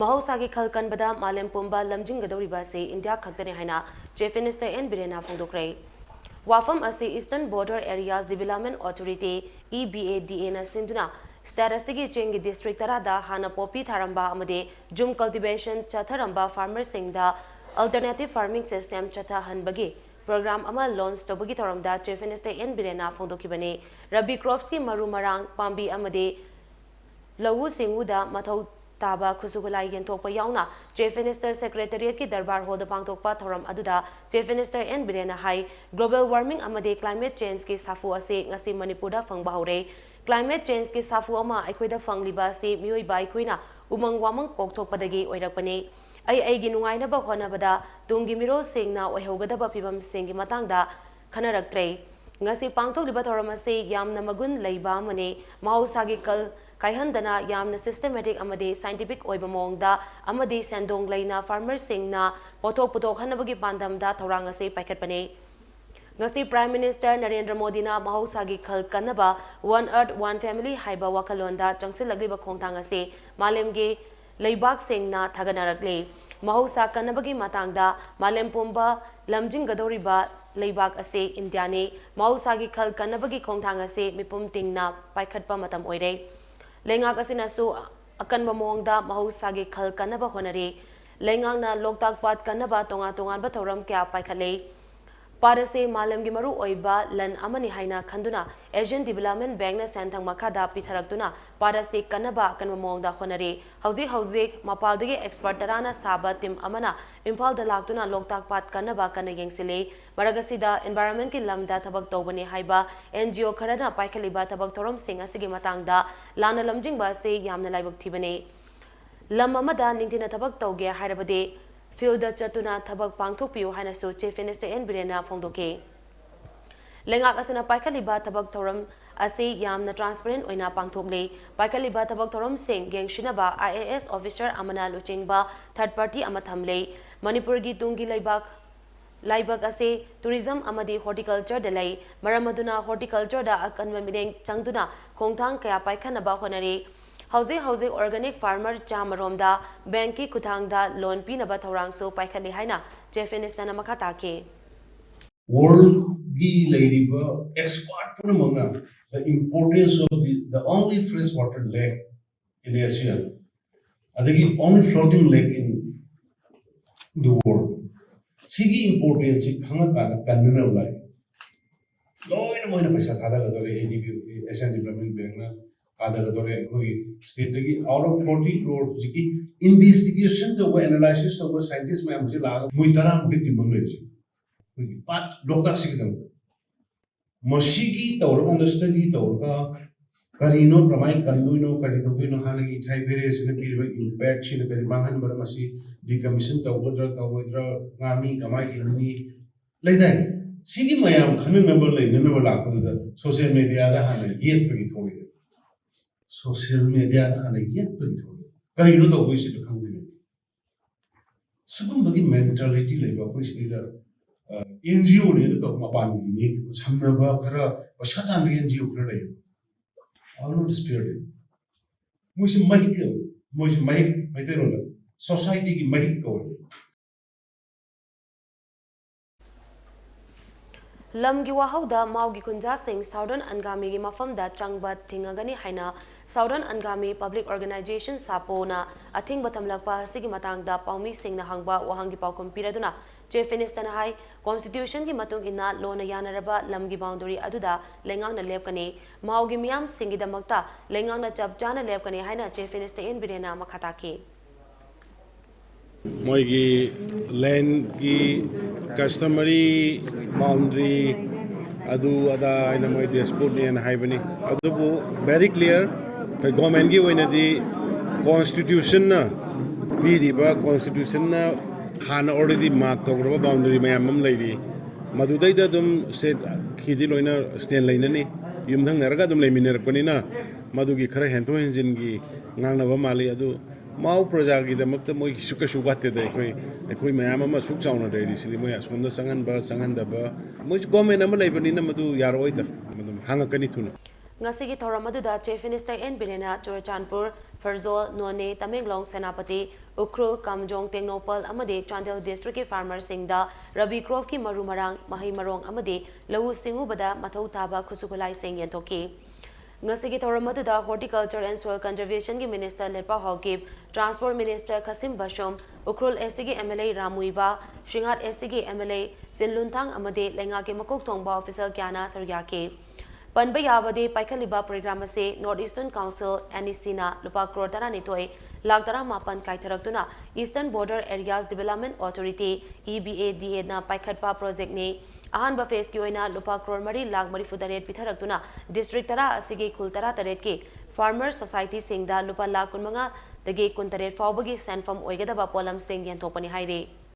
Mahousha ki khal kanbada malem pumba lamjingga-douribasi India khaktane haina Chief Minister N Birena phongdokkhre. Wafam asi Eastern Border Areas Development Authority EBADA na sinduna status gi chengi district tarada hana poppy tharamba amade jum cultivation chatharamba farmer singda alternative farming system chatha hanbagi program ama launch tobagi thoramda Chief Minister N Birena phongdokhibane rabi crops ki maru marang pambi amade lawu singuda mathau Taba Kusugulai Yentokpa Yauna, Chief Minister Secretariat ki Darbar Hall the Pangtokpa Thoram Aduda, Chief Minister N Birena Hai, Global Warming Amade Climate Change ki Safu Ase Ngasi Manipurda Phangbahure, Climate Change ki Safu Ama Equida Phangliba Se Mioi Bai Kuina, Umang Wamang Koktokpadagi Oirakpane, Ai Ginungainaba Honabada, Tungimiro Singna Oihogadaba Pibam Singi Matangda, Kanaraktre, Ngasi Pangtokliba Thoram Ase Yam Namagun Leiba Mane, Mahousha ki khal Kaihandana yamna systematic amade scientific oiba mongda amade sendong laina farmers singna pothok putok hanabagi pandamda thorang ase paikhatpane ngasi Prime Minister Narendra Modi na Mahousha gi khal kanaba One Earth One Family haiba wakalonda changsilagliba khongthang ase malemge leibak singna thaganarakle Mahousha kanabagi matangda malem pumba lamjingga-douribasi leibak ase India ne Mahousha gi khal kanabagi khongthang ase mipum tingna paikhatpa matam oire Lengak asinasu akan mamongda Mahousha gi khal kanaba honari lengak na loktak pat kanaba tonga ba thoram kya paikhale parase malem gi maru oiba lan amani haina khanduna Asian Development Bank na senthang makhada pitharakduna parase kanaba akan mamongda honari hauji mapaldagi expert tarana saba tim amana Imphal da laktuna loktak pat kanaba kana yengsile maragasida environment ki lamda thabak tawbani haiba NGO kharana paikhaliba thabak thoram sing asigi matangda lana lamjingba se yamna laibak thibane lam amada ningtina thabak tawge hairabade field chatuna thabak pangthokpiu haina so Chief Minister N Birena phongdokhe lengak asina paikhaliba thabak thoram ase yamna transparent oina pangthokle paikhaliba thabak thoram sing gengshinaba IAS officer amana luchingba third party amathamle Manipur gi tungi laibak ase tourism amadi horticulture delai maramaduna horticulture da akanwa mideng changduna khongthang kaya paikhanaba honare hauze organic farmer chamaromda bank ki kuthangda loan pinaba thorang so paikhali haina Chief Minister na makata ke world gi leiriba expert punamanga the importance of the only freshwater lake in Asia adagi only floating lake in the world Sigi importance khanga kana kanna lai loina moina paisa thada gadore ADB Asian Development Bank na thada gadore koi state gi out of 40 crore jiki investigation to analysis of scientists ma amji la mui tara mui timang lai ji koi pat dokta sigdam masigi tawra study tawra karino pramai kanduino kari tawino hanagi thai various na pilba impact sina kari mangan bar masi decommission tawdra ngami kamai ilmi laidai sigi mayam khanin number lai number la ko da social media da hana yet pagi thori social media da hana yet pagi thori karino to koi si khang dine sugum bagi mentality lai ba koi si da NGO ne to mapan ni samna ba khara wasata NGO khara lai all not spirit musi mahik maitero society ki mahik ko Lamgi wahauda maugi kunja sing Southern Angami gi mafamda changba thingagani haina Southern Angami Public Organization sapona athing batamlakpa sigi matangda paumi singna hangba wahangi paukum piraduna Chief Minister na hai constitution gi matung ina lona yanaraba lamgi boundary aduda lengang na lepkani maugi miyam singi damakta lengang na chapjana lepkani haina Chief Minister N Birena makhata ke Moigi land ki customary boundary adu ada ina moi dispute ni na haibani adu bu very clear the government gi oina di constitution na biriba constitution na hana already mark tograba boundary mayam mam leidi madudai da dum set khidi loina stand laina ni yumthang naraga dum leiminer pani na madugi khara hento engine gi ngangna ba mali adu mau project gi damakta moi suka subate da koi mayam ama suk chauna dai sidi moi asonda sangan da ba moi government ama leibani na madu yaroi da hanga kani thuna ngasi gi thoram adu da Chief Minister N Birena Churachandpur Farzol None Tamenglong Senapati Ukrul, Kamjong, Tengnopal, Amade, Chandel District Farmer Singda, Rabi Crop Ki Maru Marang, Mahi Marong Amade, Lau Singubada, Matau Taba, Kusukulai Sing Yantoki. Ngasigi Toramatuda, Horticulture and Soil Conservation ki Minister Lepa Hogib, Transport Minister Kasim Bashom, Ukrul STG MLA Ramuiba, Shingat STG MLA, Zinluntang Amade, Lenga ke Makok Tongba Officer Gyana Saryake. Panba Yabade Paikaliba Program se North Eastern Council, Anisina, Lupa Krotara Nitoi, Lagdara Mapan Kaitaraktuna, Eastern Border Areas Development Authority, EBA na Paikatpa Project ne, अहानबा face की ओइना लुपा करोड़ मरी लाख मरी फुदरेट पिथरक्तुना district तरा असिगे खुल तरा तरेट के farmer society सिंगदा लुपा lakh कुनमंगा दगे कुनतरेट फावबगी सेंफम ओइगदबा pollen सिंग यंथोपनि हाइरे